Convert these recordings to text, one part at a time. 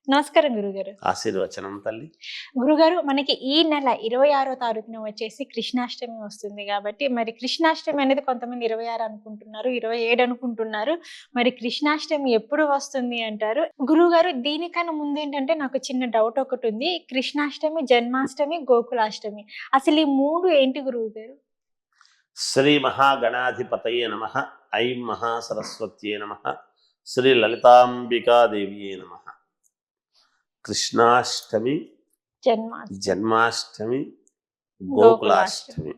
నమస్కారం గురుగారు. ఆశీర్వచనం తల్లి. గురుగారు, మనకి ఈ నెల 26వ తారీఖున వచ్చేసి కృష్ణాష్టమి వస్తుంది గాబట్టి, మరి కృష్ణాష్టమి అనేది కొంతమంది 26 అనుకుంటున్నారు, 27 అనుకుంటున్నారు. మరి కృష్ణాష్టమి ఎప్పుడు వస్తుంది అంటారు? గురువుగారు, దీనికన్నా ముందేంటంటే నాకు చిన్న డౌట్ ఒకటుంది. కృష్ణాష్టమి, జన్మాష్టమి, గోకులాష్టమి అసలు ఈ 3 ఏంటి గురువుగారు? శ్రీ మహాగణాధిపతయే నమః. ఐం మహాసరస్వత్యే నమః. శ్రీ లలితాంబికాదేవియే నమః. కృష్ణాష్టమి, జన్మాష్టమి, జన్మాష్టమి, గోకులాష్టమి. గోకులాష్టమి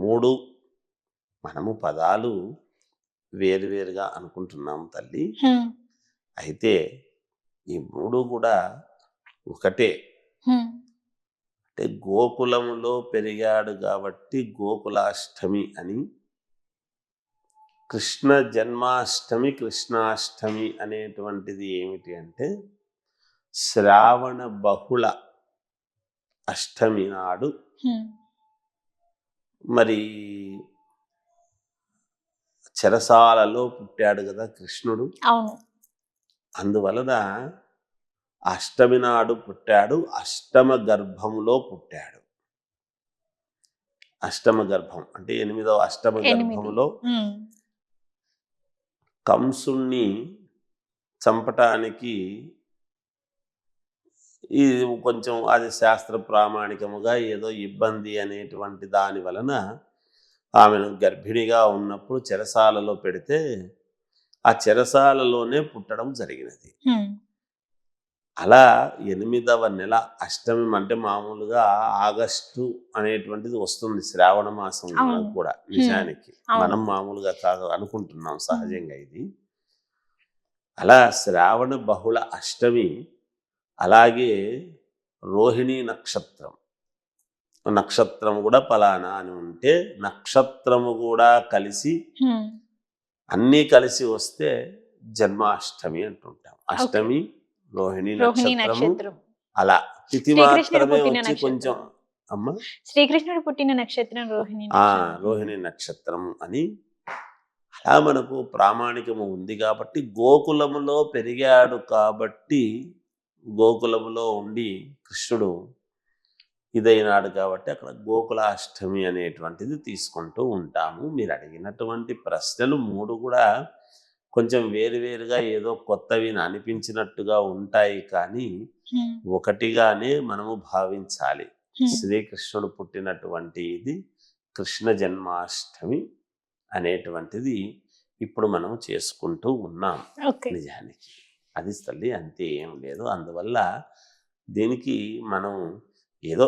3 మనము పదాలు వేరువేరుగా అనుకుంటున్నాము తల్లి. హ్మ్. అయితే ఈ 3 కూడా ఒకటే. హ్మ్. అంటే గోకులములో పెరిగాడు కాబట్టి గోకులాష్టమి అని, కృష్ణ జన్మాష్టమి, కృష్ణాష్టమి అనేటువంటిది ఏమిటి అంటే శ్రావణ బహుళ అష్టమి నాడు హ్మ్. మరి చెరసాలలో పుట్టాడు కదా కృష్ణుడు. అవును. అందువలన అష్టమి నాడు పుట్టాడు, అష్టమ గర్భంలో పుట్టాడు. అష్టమ గర్భం అంటే 8వ అష్టమ 8. గర్భంలో హ్మ్. కంసుణ్ణి చంపటానికి ఇది కొంచెం అది శాస్త్ర ప్రామాణికముగా ఏదో ఇబ్బంది అనేటువంటి దాని వలన ఆమెను గర్భిణిగా ఉన్నప్పుడు చెరసాలలో పెడితే ఆ చెరసాలలోనే పుట్టడం జరిగినది. హ్మ్. అలా 8వ నెల అష్టమి అంటే మామూలుగా ఆగస్టు అనేటువంటిది వస్తుంది శ్రావణ మాసం మనకు అవును. కూడా. నిజానికి అవును. మనం మామూలుగా కాదు అనుకుంటున్నాం సహజంగా ఇది. అలా శ్రావణ బహుళ అష్టమి, అలాగే రోహిణీ నక్షత్రం కూడా పలానా అని ఉంటే నక్షత్రము కూడా కలిసి హ్మ్. అన్నీ కలిసి వస్తే జన్మాష్టమి అంటుంటాం. అష్టమి, రోహిణీ రోహిణీ నక్షత్రము నక్షత్రం. అలా తిథి శ్రీకృష్ణుడు మాత్రమే పుట్టిన వచ్చి నక్షత్రం. కొంచెం అమ్మ శ్రీకృష్ణుడు పుట్టిన నక్షత్రం రోహిణీ నక్షత్రం. రోహిణీ నక్షత్రం అని అలా మనకు ప్రామాణికము ఉంది కాబట్టి గోకులములో పెరిగాడు కాబట్టి గోకులములో ఉండి కృష్ణుడు ఇదైనాడు కాబట్టి అక్కడ గోకులాష్టమి అనేటువంటిది తీసుకుంటూ ఉంటాము. మీరు అడిగినటువంటి ప్రశ్నలు 3 కూడా కొంచెం వేరువేరుగా ఏదో కొత్తవి అనిపించినట్టుగా ఉంటాయి, కానీ హ్మ్. ఒకటిగానే మనము భావించాలి. హ్మ్. శ్రీకృష్ణుడు పుట్టినటువంటి ఇది కృష్ణ జన్మాష్టమి అనేటువంటిది ఇప్పుడు మనం చేసుకుంటూ ఉన్నాం. ఓకే. నిజానికి అది తల్లి, అంతే ఏం లేదు. అందువల్ల దీనికి మనం ఏదో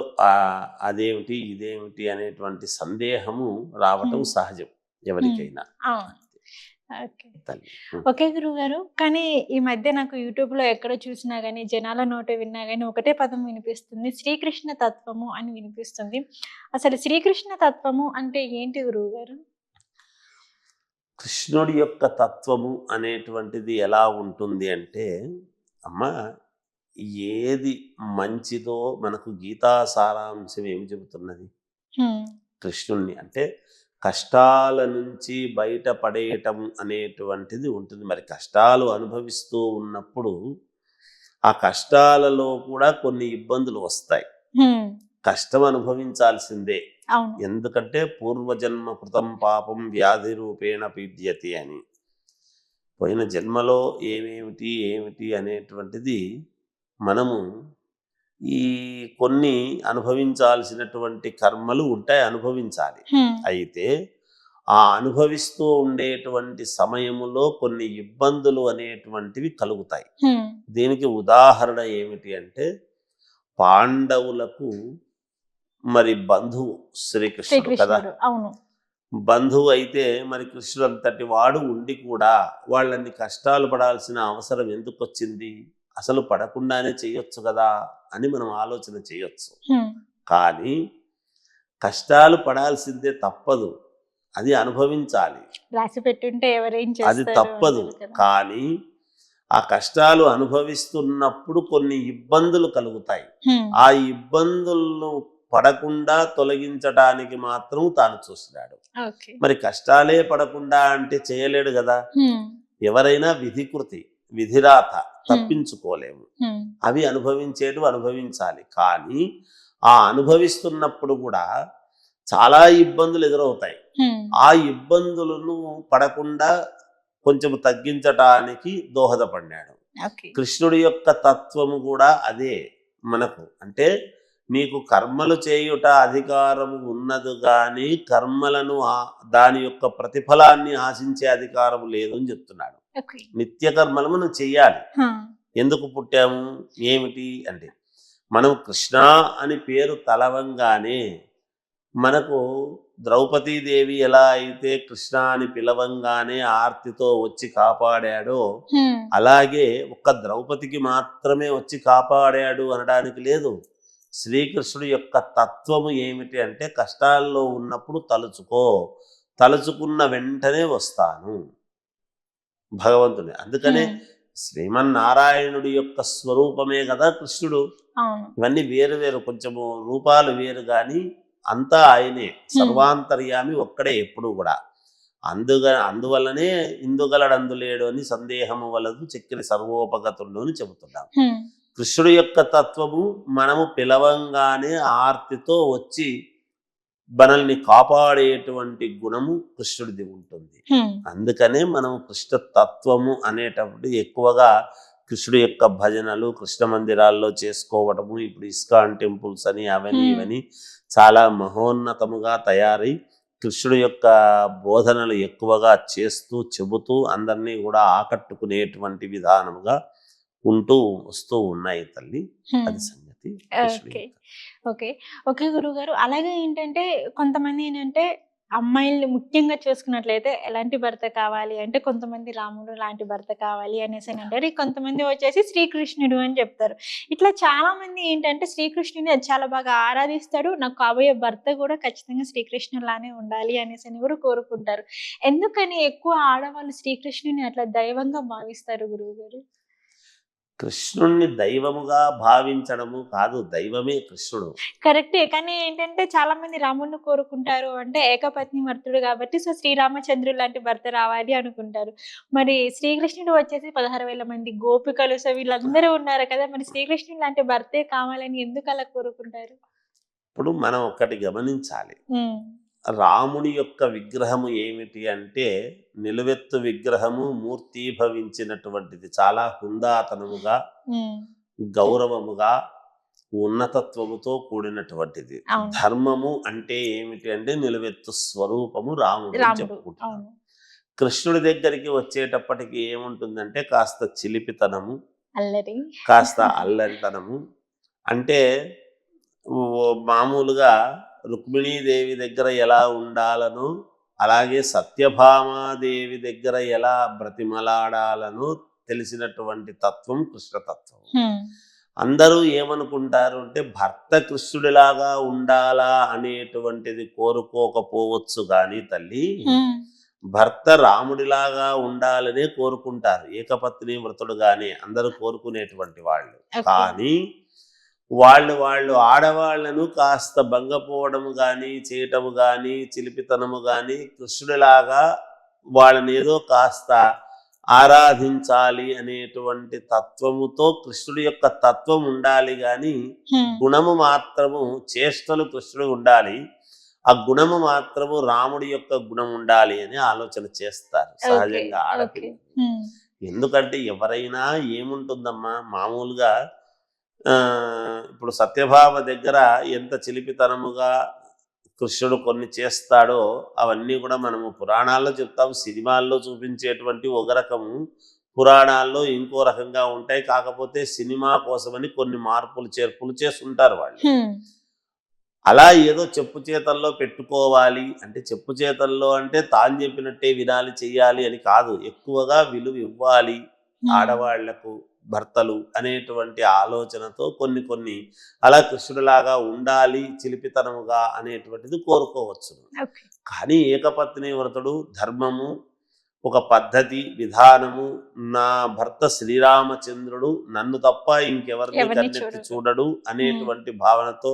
అదేమిటి ఇదేమిటి అనేటువంటి సందేహము రావటం హ్మ్. సహజం ఎవరికైనా. అవును. ఓకే. తల్లి ఓకే గురువుగారు. కానీ ఈ మధ్య నాకు యూట్యూబ్‌లో ఎక్కడ చూసినా గాని, జనాల నోట విన్నా గాని ఒకటే పదం వినిపిస్తుంది. శ్రీకృష్ణ తత్వము అని వినిపిస్తుంది. అసలు శ్రీకృష్ణ తత్వము అంటే ఏంటి గురువుగారు? కృష్ణుడి యొక్క తత్వము అనేటువంటిది ఎలా ఉంటుంది అంటే అమ్మ, ఏది మంచిదో మనకు గీతా సారాంశం ఏమి చెబుతున్నది? హ్మ్. కృష్ణుణ్ణి అంటే కష్టాల నుంచి బయటపడేయటం అనేటువంటిది ఉంటుంది. మరి కష్టాలు అనుభవిస్తూ ఉన్నప్పుడు ఆ కష్టాలలో కూడా కొన్ని ఇబ్బందులు వస్తాయి. హ్మ్. కష్టం అనుభవించాల్సిందే. అవును. ఎందుకంటే పూర్వజన్మ కృతం పాపం వ్యాధి రూపేణ పీడ్యతి అని. పోయిన జన్మలో ఏమిటి అనేటువంటిది మనము ఈ కొన్ని అనుభవించాల్సినటువంటి కర్మలు ఉంటాయి, అనుభవించాలి. హ్మ్. అయితే ఆ అనుభవిస్తూ ఉండేటువంటి సమయములో కొన్ని ఇబ్బందులు అనేటువంటివి కలుగుతాయి. హ్మ్. దీనికి ఉదాహరణ ఏమిటి అంటే పాండవులకు మరి బంధువు శ్రీకృష్ణుడు కదా. శ్రీకృష్ణుడు. అవును. బంధువు అయితే మరి కృష్ణుడు అంతటి వాడు ఉండి కూడా వాళ్ళని కష్టాలు పడాల్సిన అవసరం ఎందుకు వచ్చింది? అసలు పడకుండానే చేయొచ్చు కదా అని మనం ఆలోచన చేయొచ్చు. హ్మ్. కానీ కష్టాలు పడాల్సిందే, తప్పదు, అది అనుభవించాలి, రాసి పెట్టుంటే ఎవరేం అది చేస్తారు తప్పదు. అంటారు కదా. కానీ ఆ కష్టాలు అనుభవిస్తున్నప్పుడు కొన్ని ఇబ్బందులు కలుగుతాయి. హ్మ్. ఆ ఇబ్బందులను పడకుండా తొలగించడానికి మాత్రం తాను చూస్తున్నాడు. ఓకే. మరి కష్టాలే పడకుండా అంటే చేయలేడు కదా. హ్మ్. ఎవరైనా విధికృతి, విధిరాత, తప్పించుకోలేము. అవి అనుభవించాలి. కానీ ఆ అనుభవిస్తున్నప్పుడు కూడా చాలా ఇబ్బందులు ఎదురవుతాయి. ఆ ఇబ్బందులను పడకుండా కొంచెం తగ్గించటానికి దోహదపడినాడు. కృష్ణుడి యొక్క తత్వము కూడా అదే మనకు. అంటే నీకు కర్మలు చేయుట అధికారము ఉన్నది కానీ కర్మలను దాని యొక్క ప్రతిఫలాన్ని ఆశించే అధికారం లేదు అని చెప్తున్నాడు. నిత్య కర్మలు మనం చెయ్యాలి. ఎందుకు పుట్టాము ఏమిటి అంటే మనం కృష్ణ అని పేరు తలవంగానే మనకు ద్రౌపదీదేవి ఎలా అయితే కృష్ణ అని పిలవంగానే ఆర్తితో వచ్చి కాపాడాడో అలాగే ఒక్క ద్రౌపదికి మాత్రమే వచ్చి కాపాడాడు అనడానికి లేదు. శ్రీకృష్ణుడి యొక్క తత్వము ఏమిటి అంటే కష్టాల్లో ఉన్నప్పుడు తలుచుకున్న వెంటనే వస్తాను భగవంతుని. అందుకనే శ్రీమన్నారాయణుడి యొక్క స్వరూపమే కదా కృష్ణుడు. ఇవన్నీ వేరు వేరు, కొంచెము రూపాలు వేరు కానీ అంతా ఆయనే, సర్వాంతర్యామి ఒక్కడే ఎప్పుడు కూడా. అందువల్లనే ఇందుగలడందులేడు అని సందేహము వలదు చెక్కిన సర్వోపగతుడు అని చెబుతున్నాం. కృష్ణుడి యొక్క తత్వము మనము పిలవంగానే ఆర్తితో వచ్చి మనల్ని కాపాడేటువంటి గుణము కృష్ణుడిది ఉంటుంది. అందుకనే మనం కృష్ణ తత్వము అనేటప్పుడు ఎక్కువగా కృష్ణుడి యొక్క భజనలు కృష్ణ మందిరాల్లో చేసుకోవటము, ఇప్పుడు ఇస్కాన్ టెంపుల్స్ అని అవని ఇవని చాలా మహోన్నతముగా తయారై కృష్ణుడి యొక్క బోధనలు ఎక్కువగా చేస్తూ చెబుతూ అందరినీ కూడా ఆకట్టుకునేటువంటి విధానముగా ఉంటూ వస్తూ ఉన్నాయి తల్లి. అది సంగతి. ఓకే గురుగారు. అలాగే ఏంటంటే కొంతమంది ఏంటంటే అమ్మాయిల్ని ముఖ్యంగా చూసుకున్నట్లయితే ఎలాంటి భర్త కావాలి అంటే కొంతమంది రాముడు లాంటి భర్త కావాలి అనేసి అని అంటారు. కొంతమంది వచ్చేసి శ్రీకృష్ణుడు అని చెప్తారు. ఇట్లా చాలా మంది ఏంటంటే శ్రీకృష్ణుని చాలా బాగా ఆరాధిస్తాడు, నాకు కాబోయే భర్త కూడా ఖచ్చితంగా శ్రీకృష్ణులానే ఉండాలి అనేసి అని కూడా కోరుకుంటారు. ఎందుకని ఎక్కువ ఆడవాళ్ళు శ్రీకృష్ణుని అట్లా దైవంగా భావిస్తారు గురువు గారు? కృష్ణుణ్ణి దైవముగా భావించడము కాదు, దైవమే కృష్ణుడు. కరెక్టే. కానీ ఏంటంటే చాలా మంది రాముడిని కోరుకుంటారు అంటే ఏకపత్ని భర్తుడు కాబట్టి సో శ్రీరామచంద్రుడు లాంటి భర్త రావాలి అనుకుంటారు. మరి శ్రీకృష్ణుడు వచ్చేసి 16,000 మంది గోపికలు, సో వీళ్ళందరూ ఉన్నారు కదా, మరి శ్రీకృష్ణుడు లాంటి భర్తే కావాలని ఎందుకు అలా కోరుకుంటారు? ఇప్పుడు మనం ఒక్కటి గమనించాలి. రాముడి యొక్క విగ్రహము ఏమిటి అంటే నిలువెత్తు విగ్రహము, మూర్తీభవించినటువంటిది, చాలా హుందాతనముగా గౌరవముగా ఉన్నతత్వముతో కూడినటువంటిది. ధర్మము అంటే ఏమిటి అంటే నిలువెత్తు స్వరూపము రాముడు చెప్పుకుంటున్నాము. కృష్ణుడి దగ్గరికి వచ్చేటప్పటికి ఏముంటుందంటే కాస్త చిలిపితనము, కాస్త అల్లరితనము. అంటే మామూలుగా రుక్మిణీదేవి దగ్గర ఎలా ఉండాలనో అలాగే సత్యభామాదేవి దగ్గర ఎలా బ్రతిమలాడాలనో తెలిసినటువంటి తత్వం కృష్ణతత్వం. అందరూ ఏమనుకుంటారు అంటే భర్త కృష్ణుడిలాగా ఉండాలా అనేటువంటిది కోరుకోకపోవచ్చు కానీ తల్లి, భర్త రాముడిలాగా ఉండాలనే కోరుకుంటారు. ఏకపత్ని వ్రతుడుగానే అందరూ కోరుకునేటువంటి వాళ్ళు. కానీ వాళ్ళు ఆడవాళ్లను కాస్త భంగపోవడము కానీ చేయటము కానీ చిలిపితనము కానీ కృష్ణుడిలాగా వాళ్ళని ఏదో కాస్త ఆరాధించాలి అనేటువంటి తత్వముతో కృష్ణుడి యొక్క తత్వం ఉండాలి కానీ గుణము మాత్రము, చేష్టలు కృష్ణుడు ఉండాలి, ఆ గుణము మాత్రము రాముడి యొక్క గుణం ఉండాలి అని ఆలోచన చేస్తారు సహజంగా ఆడపిల్లలు. ఎందుకంటే ఎవరైనా ఏముంటుందమ్మా, మామూలుగా ఇప్పుడు సత్యభామ దగ్గర ఎంత చిలిపితనముగా కృష్ణుడు కొన్ని చేస్తాడో అవన్నీ కూడా మనము పురాణాల్లో చెప్తాం. సినిమాల్లో చూపించేటువంటి ఒక రకము, పురాణాల్లో ఇంకో రకంగా ఉంటాయి. కాకపోతే సినిమా కోసమని కొన్ని మార్పులు చేర్పులు చేస్తుంటారు వాళ్ళు. అలా ఏదో చెప్పు చేతల్లో పెట్టుకోవాలి అంటే, చెప్పు చేతల్లో అంటే తాను చెప్పినట్టే వినాలి చెయ్యాలి అని కాదు, ఎక్కువగా విలువ ఇవ్వాలి ఆడవాళ్లకు భర్తలు అనేటువంటి ఆలోచనతో కొన్ని అలా కృష్ణుడిలాగా ఉండాలి చిలిపితనముగా అనేటువంటిది కోరుకోవచ్చు. కానీ ఏకపత్ని వ్రతుడు ధర్మము, ఒక పద్ధతి విధానము, నా భర్త శ్రీరామచంద్రుడు నన్ను తప్ప ఇంకెవరిని కన్నెత్తి చూడడు అనేటువంటి భావనతో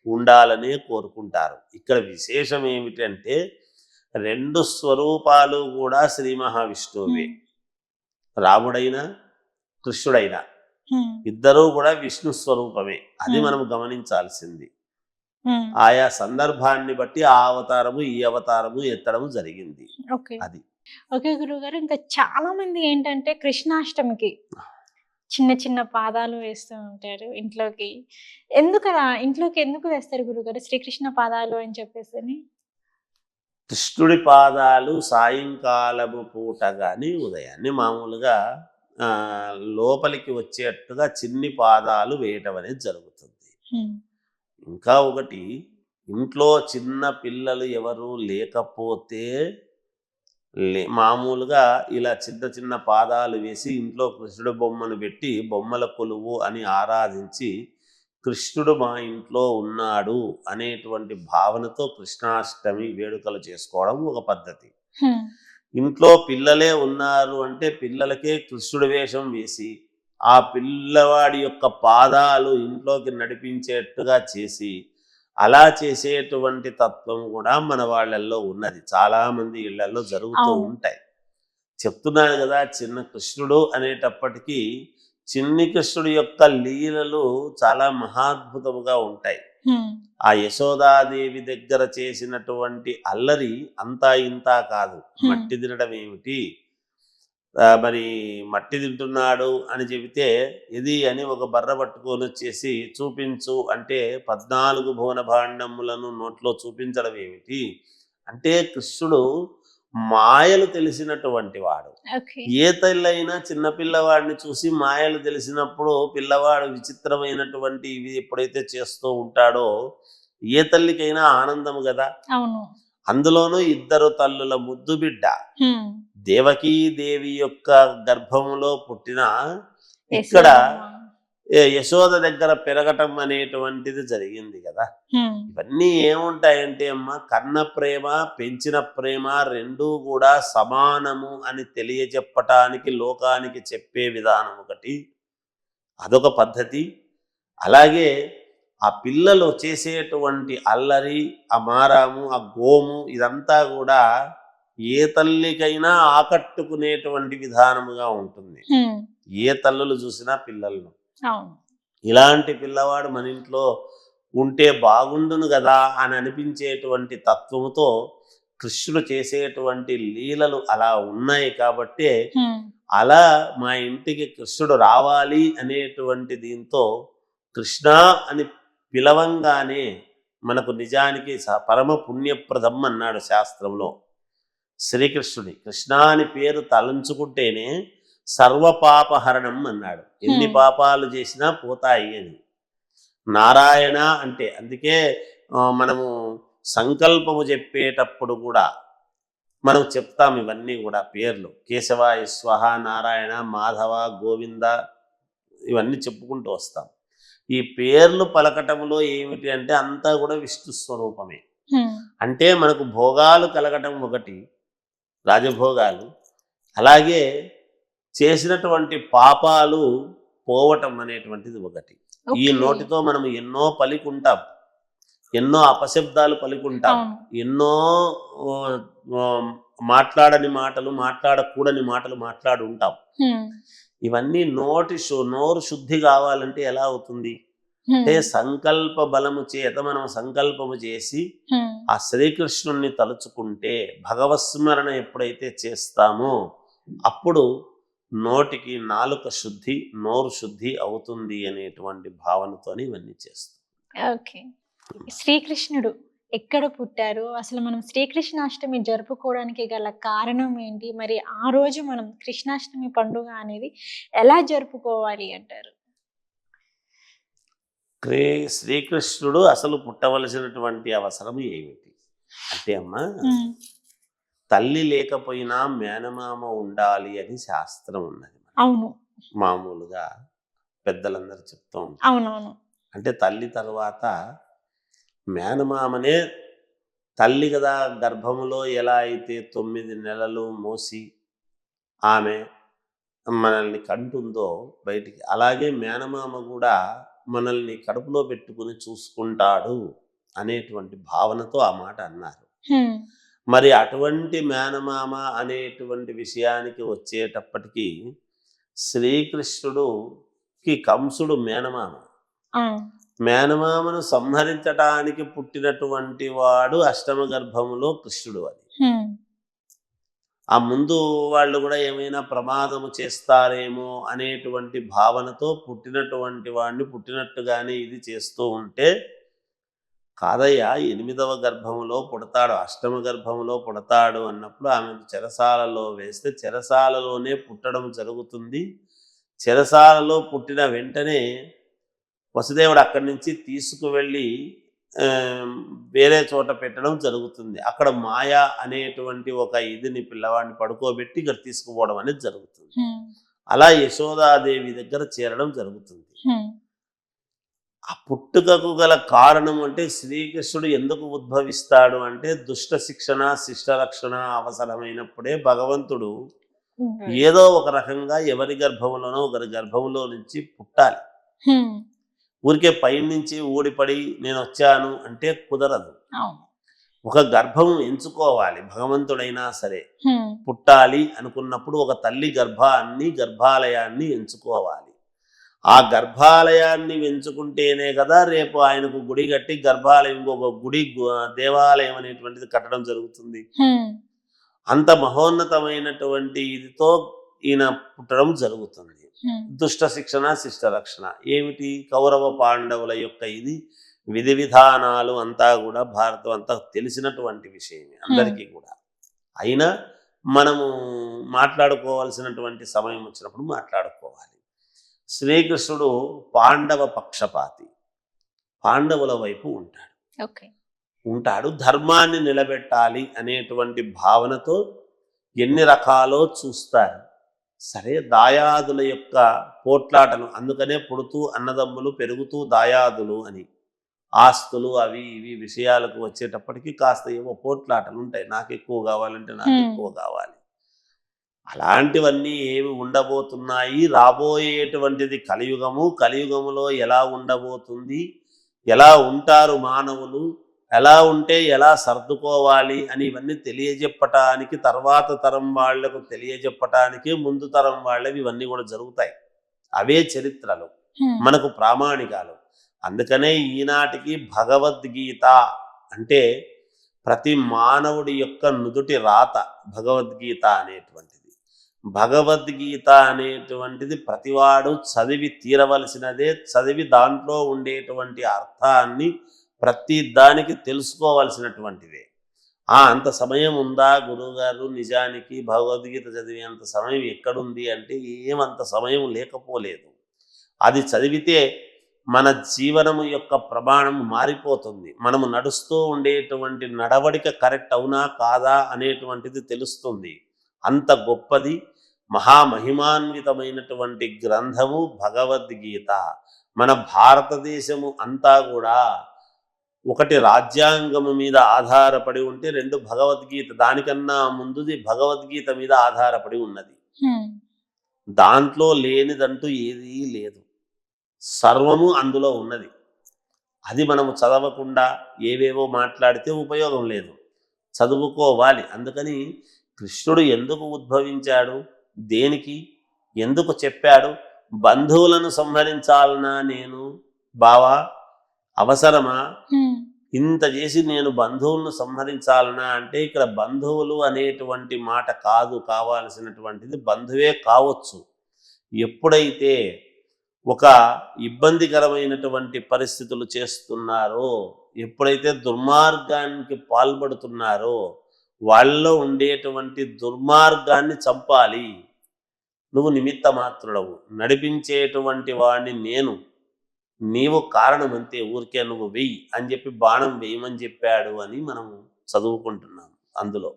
ఉండాలనే కోరుకుంటారు. ఇక్కడ విశేషం ఏమిటంటే రెండు స్వరూపాలు కూడా శ్రీ మహావిష్ణువే. రాముడైనా కృష్ణుడైనా హ్మ్. ఇద్దరూ కూడా విష్ణు స్వరూపమే. అది హ్మ్. మనం గమనించాల్సింది. హ్మ్. ఆయా సందర్భాన్ని బట్టి ఆ అవతారము ఈ అవతారము ఎత్తడం జరిగింది. ఓకే. అది ఓకే గురువుగారు. ఇంకా చాలా మంది ఏంటంటే కృష్ణాష్టమికి చిన్న చిన్న పాదాలు వేస్తూ ఉంటారు ఇంట్లోకి. ఎందుకలా ఇంట్లోకి ఎందుకు వేస్తారు గురువుగారు శ్రీకృష్ణ పాదాలు అని చెప్పేసని? కృష్ణుడి పాదాలు సాయంకాలము పూట గాని ఉదయాన్నే మామూలుగా లోపలికి వచ్చేట్టుగా చిన్ని పాదాలు వేయటం అనేది జరుగుతుంది. హ్మ్. ఇంకా ఒకటి, ఇంట్లో చిన్న పిల్లలు ఎవరు లేకపోతే మామూలుగా ఇలా చిన్న చిన్న పాదాలు వేసి ఇంట్లో కృష్ణుడు బొమ్మను పెట్టి బొమ్మల కొలువు అని ఆరాధించి కృష్ణుడు మా ఇంట్లో ఉన్నాడు అనేటువంటి భావనతో కృష్ణాష్టమి వేడుకలు చేసుకోవడం ఒక పద్ధతి. హ్మ్. ఇంట్లో పిల్లలే ఉన్నారు అంటే పిల్లలకే కృష్ణుడి వేషం వేసి ఆ పిల్లవాడి యొక్క పాదాలు ఇంట్లోకి నడిపించేట్టుగా చేసి అలా చేసేటువంటి తత్వం కూడా మన వాళ్ళల్లో ఉన్నది. చాలామంది ఇళ్లలో జరుగుతూ అవును. ఉంటాయి. చెప్తున్నాను కదా, చిన్న కృష్ణుడు అనేటప్పటికీ చిన్ని కృష్ణుడి యొక్క లీలలు చాలా మహాద్భుతముగా ఉంటాయి. హ్మ్. ఆ యశోదాదేవి దగ్గర చేసినటువంటి అల్లరి అంతా ఇంతా కాదు. హ్మ్. మట్టి తినడం ఏమిటి, మరి మట్టి తింటున్నాడు అని చెబితే ఇది అని ఒక బర్ర పట్టుకొని వచ్చేసి చూపించు అంటే 14 భువన భాండములను నోట్లో చూపించడం ఏమిటి అంటే కృష్ణుడు మాయలు తెలిసినటువంటి వాడు. ఓకే. ఏ తల్లైనా చిన్నపిల్లవాడిని చూసి మాయలు తెలిసినప్పుడు పిల్లవాడు విచిత్రమైనటువంటి ఇవి ఎప్పుడైతే చేస్తూ ఉంటాడో ఏ తల్లికైనా ఆనందము కదా. అవును. అందులోనూ ఇద్దరు తల్లుల ముద్దు బిడ్డ హ్మ్. దేవకీదేవి యొక్క గర్భములో పుట్టిన ఇక్కడ యశోదమ్మ. యశోద దగ్గర పెరగటం అనేటువంటిది జరిగింది కదా. హ్మ్. ఇవన్నీ ఏముంటాయంటే అమ్మ, కన్న ప్రేమ పెంచిన ప్రేమ రెండూ కూడా సమానము అని తెలియజెప్పటానికి లోకానికి చెప్పే విధానం ఒకటి, అదొక పద్ధతి. అలాగే ఆ పిల్లలు చేసేటువంటి అల్లరి, ఆ మారాము, ఆ గోము ఇదంతా కూడా ఏ తల్లికైనా ఆకట్టుకునేటువంటి విధానముగా ఉంటుంది. హ్మ్. ఏ తల్లులు చూసినా పిల్లలను అవును. ఇలాంటి పిల్లవాడు మన ఇంట్లో ఉంటే బాగుండును కదా అని అనిపించేటువంటి తత్వముతో కృష్ణుడు చేసేటువంటి లీలలు అలా ఉన్నాయి కాబట్టే హ్మ్. అలా మా ఇంటికి కృష్ణుడు రావాలి అనేటువంటి దీంతో కృష్ణ అని పిలవంగానే మనకు నిజానికి పరమ పుణ్యప్రదం అన్నాడు శాస్త్రంలో. శ్రీకృష్ణుడి కృష్ణ అని పేరు తలంచుకుంటేనే సర్వపాపహరణం అన్నాడు. ఎన్ని హ్మ్. పాపాలు చేసినా పోతాయి అని. నారాయణ అంటే అందుకే మనము సంకల్పము చెప్పేటప్పుడు కూడా మనం చెప్తాం ఇవన్నీ కూడా పేర్లు. కేశవాయ స్వహ, నారాయణ, మాధవ, గోవింద ఇవన్నీ చెప్పుకుంటూ వస్తాం. ఈ పేర్లు పలకటంలో ఏమిటి అంటే అంతా కూడా విష్ణు స్వరూపమే. హ్మ్. అంటే మనకు భోగాలు కలగటం ఒకటి, రాజభోగాలు, అలాగే చేసినటువంటి పాపాలు పోవటం అనేటువంటిది ఒకటి. ఈ ఓకే. నోటితో మనం ఎన్నో పలికుంటాం, ఎన్నో అపశబ్దాలు పలుకుంటాం, అవును. ఎన్నో ఓ, ఓ, మాట్లాడని మాటలు, మాట్లాడకూడని మాటలు మాట్లాడు ఉంటాం. హ్మ్. ఇవన్నీ నోరు శుద్ధి కావాలంటే ఎలా అవుతుంది అంటే హ్మ్. సంకల్ప బలము చేత మనం సంకల్పము చేసి హ్మ్. ఆ శ్రీకృష్ణుణ్ణి తలుచుకుంటే భగవత్స్మరణ ఎప్పుడైతే చేస్తామో అప్పుడు నోటికి నాలుక శుద్ధి, నోరు శుద్ధి అవుతుంది అనేటువంటి భావనతోని ఇవన్నీ చేస్తాం. ఓకే. శ్రీకృష్ణుడు ఎక్కడ పుట్టారు? అసలు మనం శ్రీకృష్ణాష్టమి జరుపుకోవడానికి గల కారణం ఏంటి? మరి ఆ రోజు మనం కృష్ణాష్టమి పండుగ అనేది ఎలా జరుపుకోవాలి అంటారు? శ్రీకృష్ణుడు అసలు పుట్టవలసినటువంటి అవసరం ఏమిటి అంటే అమ్మా, హ్మ్. తల్లి లేకపోయినా మేనమామ ఉండాలి అని శాస్త్రం ఉన్నది. అవును. మామూలుగా పెద్దలందరూ చెప్తూ ఉంటారు. అవునవును. అంటే తల్లి తర్వాత మేనమామనే తల్లి కదా. గర్భములో ఎలా అయితే 9 నెలలు మోసి ఆమె మనల్ని కంటుందో బయటికి, అలాగే మేనమామ కూడా మనల్ని కడుపులో పెట్టుకుని చూసుకుంటాడు అనేటువంటి భావనతో ఆ మాట అన్నారు. హ్మ్. మరి అటువంటి మేనమామ అనేటువంటి విషయానికి వచ్చేటప్పటికి శ్రీకృష్ణుడుకి కంసుడు మేనమామ. ఆ, మేనమామను సంహరించటానికి పుట్టినటువంటి వాడు అష్టమ గర్భములో కృష్ణుడు అని. హ్మ్, ఆ ముందు వాళ్ళు కూడా ఏమైనా ప్రమాదము చేస్తారేమో అనేటువంటి భావనతో పుట్టినటువంటి వాడిని పుట్టినట్టుగానే ఇది చేస్తూ ఉంటే, కాదయ్య 8వ గర్భములో పుడతాడు, అష్టమ గర్భములో పుడతాడు అన్నప్పుడు ఆమెను చెరసాలలో వేస్తే చెరసాలలోనే పుట్టడం జరుగుతుంది. చెరసాలలో పుట్టిన వెంటనే వసుదేవుడు అక్కడి నుంచి తీసుకువెళ్ళి ఆ, వేరే చోట పెట్టడం జరుగుతుంది. అక్కడ మాయ అనేటువంటి ఒక ఇదిని పిల్లవాడిని పడుకోబెట్టి ఇక్కడ తీసుకుపోవడం అనేది జరుగుతుంది. హ్మ్, అలా యశోదాదేవి దగ్గర చేరడం జరుగుతుంది. హ్మ్, ఆ పుట్టుకకు గల కారణం అంటే శ్రీకృష్ణుడు ఎందుకు ఉద్భవిస్తాడు అంటే దుష్ట శిక్షణ శిష్ట రక్షణ అవసరమైనప్పుడే భగవంతుడు హ్మ్, ఏదో ఒక రకంగా ఎవరి గర్భంలోనో ఒకరి గర్భంలో నుంచి పుట్టాలి. హ్మ్, ఊరికే పైనుంచి ఊడిపడి నేను వచ్చాను అంటే కుదరదు. అవును, ఒక గర్భం ఎంచుకోవాలి. భగవంతుడైనా సరే హ్మ్, పుట్టాలి అనుకున్నప్పుడు ఒక తల్లి గర్భాలయాన్ని ఎంచుకోవాలి. ఆ గర్భాలయాన్ని ఎంచుకుంటేనే కదా రేపు ఆయనకు గుడి కట్టి గర్భాలయం ఇంకొక దేవాలయం అనేటువంటిది కట్టడం జరుగుతుంది. హ్మ్, అంత మహోన్నతమైనటువంటి ఇదితో ఈయన పుట్టడం జరుగుతుంది. హ్మ్, దుష్ట శిక్షణ శిష్ట రక్షణ ఏమిటి? కౌరవ పాండవుల యొక్క ఇది విధి విధానాలు అంతా కూడా భారతం అంతా తెలిసినటువంటి విషయమే అందరికీ కూడా. అయినా మనము మాట్లాడుకోవాల్సినటువంటి సమయం వచ్చినప్పుడు మాట్లాడుకోవాలి. శ్రీకృష్ణుడు పాండవ పక్షపాతి, పాండవుల వైపు ఓకే, ఉంటాడు. ధర్మాన్ని నిలబెట్టాలి అనేటువంటి భావనతో ఎన్ని రకాలో చూస్తారు. సరే, దాయాదుల యొక్క పోట్లాటలు, అందుకనే పుడుతూ అన్నదమ్ములు పెరుగుతూ దాయాదులు అని. ఆస్తులు అవి ఇవి విషయాలకు వచ్చేటప్పటికి కాస్త ఏవో పోట్లాటలు ఉంటాయి. నాకు ఎక్కువ కావాలంటే నాకు ఎక్కువ కావాలి. అలాంటివన్నీ ఏమి ఉండబోతున్నాయి? రాబోయేటువంటిది కలియుగము. కలియుగములో ఎలా ఉండబోతుంది, ఎలా ఉంటారు మానవులు, ఎలా ఉంటే ఎలా సర్దుకోవాలి అని ఇవన్నీ తెలియజెప్పటానికి, తర్వాత తరం వాళ్లకు తెలియజెప్పటానికి ముందు తరం వాళ్ళవి ఇవన్నీ కూడా జరుగుతాయి. అవే చరిత్రలు, మనకు ప్రామాణికాలు. అందుకనే ఈనాటికి భగవద్గీత అంటే ప్రతి మానవుడి యొక్క నుదుటి రాత భగవద్గీత అనేటువంటిది. భగవద్గీత అనేటువంటిది ప్రతివాడు చదివి తీరవలసినదే. చదివి దాంట్లో ఉండేటువంటి అర్థాన్ని ప్రతి దానికి తెలుసుకోవాల్సినటువంటిదే. అంత సమయం ఉందా గురువుగారు? నిజానికి భగవద్గీత చదివేంత సమయం ఎక్కడుంది అంటే ఏమంత సమయం లేకపోలేదు. అది చదివితే మన జీవనము యొక్క ప్రమాణం మారిపోతుంది. మనము నడుస్తూ ఉండేటువంటి నడవడిక కరెక్ట్ అవునా కాదా అనేటువంటిది తెలుస్తుంది. అంత గొప్పది, మహామహిమాన్వితమైనటువంటి గ్రంథము భగవద్గీత. మన భారతదేశము అంతా కూడా ఒకటి రాజ్యాంగము మీద ఆధారపడి ఉంటే, రెండు భగవద్గీత, దానికన్నా ముందుది భగవద్గీత మీద ఆధారపడి ఉన్నది. దాంట్లో లేనిదంటూ ఏదీ లేదు, సర్వము అందులో ఉన్నది. అది మనము చదవకుండా ఏవేవో మాట్లాడితే ఉపయోగం లేదు, చదువుకోవాలి. అందుకని కృష్ణుడు ఎందుకు ఉద్భవించాడు, దేనికి, ఎందుకు చెప్పాడు? బంధువులను సంహరించాలనా నేను బావా? అవసరమా? ఇంత చేసి నేను బంధువులను సంహరించాలనా అంటే ఇక్కడ బంధువులు అనేటువంటి మాట కాదు కావాల్సినటువంటిది, బంధువే కావచ్చు. ఎప్పుడైతే ఒక ఇబ్బందికరమైనటువంటి పరిస్థితులు చేస్తున్నారో, ఎప్పుడైతే దుర్మార్గానికి పాల్పడుతున్నారో, వాళ్ళలో ఉండేటువంటి దుర్మార్గాన్ని చంపాలి. నువ్వు నిమిత్త మాత్రుడవు, నడిపించేటువంటి వాడిని నేను, నీవు కారణమంతే, ఊరికే నువ్వు వెయ్యి అని చెప్పి బాణం వేయమని చెప్పాడు అని మనం చదువుకుంటున్నాం అందులో.